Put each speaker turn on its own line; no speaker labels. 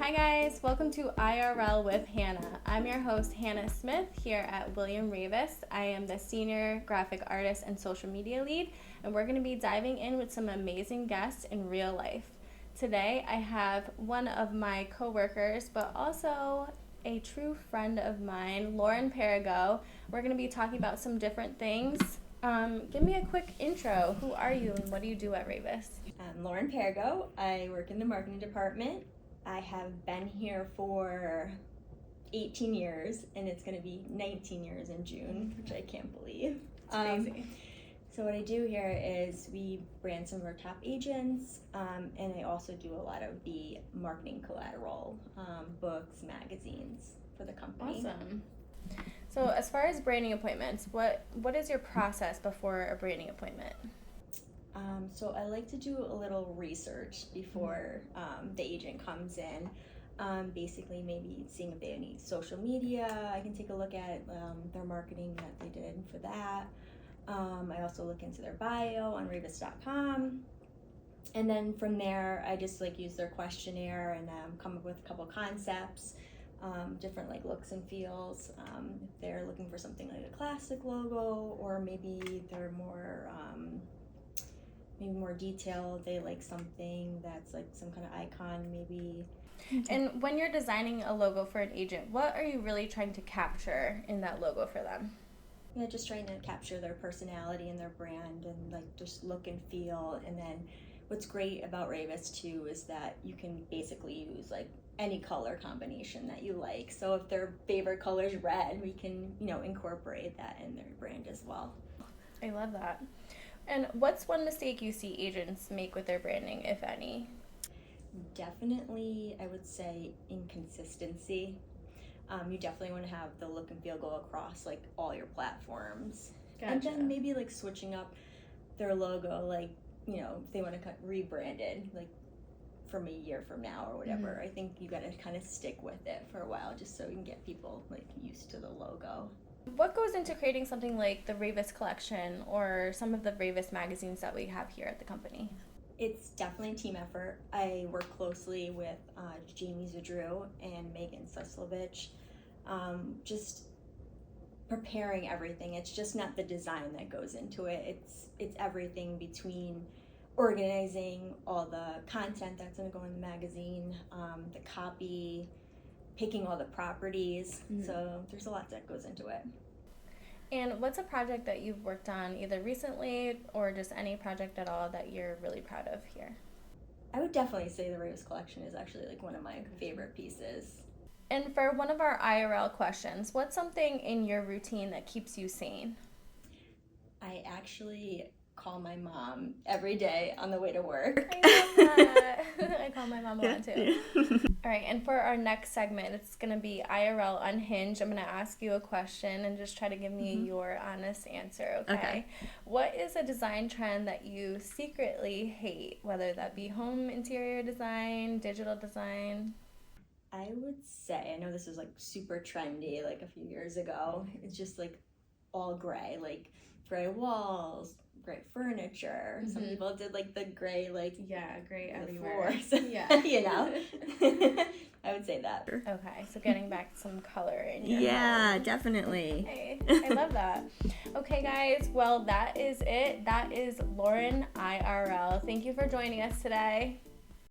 Hi guys, welcome to IRL with Hannah. I'm your host Hannah Smith here at William Raveis. I am the Senior Graphic Artist and Social Media Lead, and we're going to be diving in with some amazing guests in real life. Today I have one of my coworkers, but also a true friend of mine, Lauren Perregaux. We're going to be talking about some different things. Give me a quick intro. Who are you and what do you do at Raveis?
I'm Lauren Perregaux. I work in the marketing department. I have been here for 18 years, and it's going to be 19 years in June, which I can't believe.
It's crazy.
So what I do here is we brand some of our top agents, and I also do a lot of the marketing collateral, books, magazines for the company.
Awesome. So as far as branding appointments, what is your process before a branding appointment?
So I like to do a little research before the agent comes in. Basically, maybe seeing if they have any social media. I can take a look at their marketing that they did for that. I also look into their bio on Raveis.com. And then from there, I just use their questionnaire and come up with a couple concepts, different looks and feels. If they're looking for something like a classic logo, or maybe they're more detailed, they like something that's some kind of icon maybe.
And when you're designing a logo for an agent, what are you really trying to capture in that logo for them?
Yeah, just trying to capture their personality and their brand and just look and feel. And then what's great about Raveis too is that you can basically use any color combination that you like. So if their favorite color is red, we can incorporate that in their brand as well.
I love that. And what's one mistake you see agents make with their branding, if any?
Definitely, I would say inconsistency. You definitely want to have the look and feel go across all your platforms.
Gotcha.
And then maybe switching up their logo, if they want to rebranded from a year from now or whatever.
Mm-hmm.
I think you got to kind of stick with it for a while just so you can get people used to the logo.
What goes into creating something like the Raveis collection or some of the Raveis magazines that we have here at the company?
It's definitely a team effort. I work closely with Jamie Zadrew and Megan Seslovich, just preparing everything. It's just not the design that goes into it. It's everything between organizing all the content that's going to go in the magazine, the copy, picking all the properties. Mm-hmm. So there's a lot that goes into it.
And what's a project that you've worked on either recently or just any project at all that you're really proud of here?
I would definitely say the Raveis collection is actually one of my favorite pieces.
And for one of our IRL questions, what's something in your routine that keeps you sane?
I actually call my mom every day on the way to work.
I love that. I call my mom a lot too. All right, and for our next segment, it's going to be IRL Unhinged. I'm going to ask you a question and just try to give me your honest answer, okay? What is a design trend that you secretly hate, whether that be home interior design, digital design?
I would say, I know this was super trendy a few years ago. It's just all gray, gray walls, gray furniture. Mm-hmm. Some people did the gray
gray everywhere.
Floors. Yeah. I would say that.
Okay, so getting back some color in your home.
Definitely.
Hey, I love that. Okay, guys, well, that is it. That is Lauren IRL. Thank you for joining us today.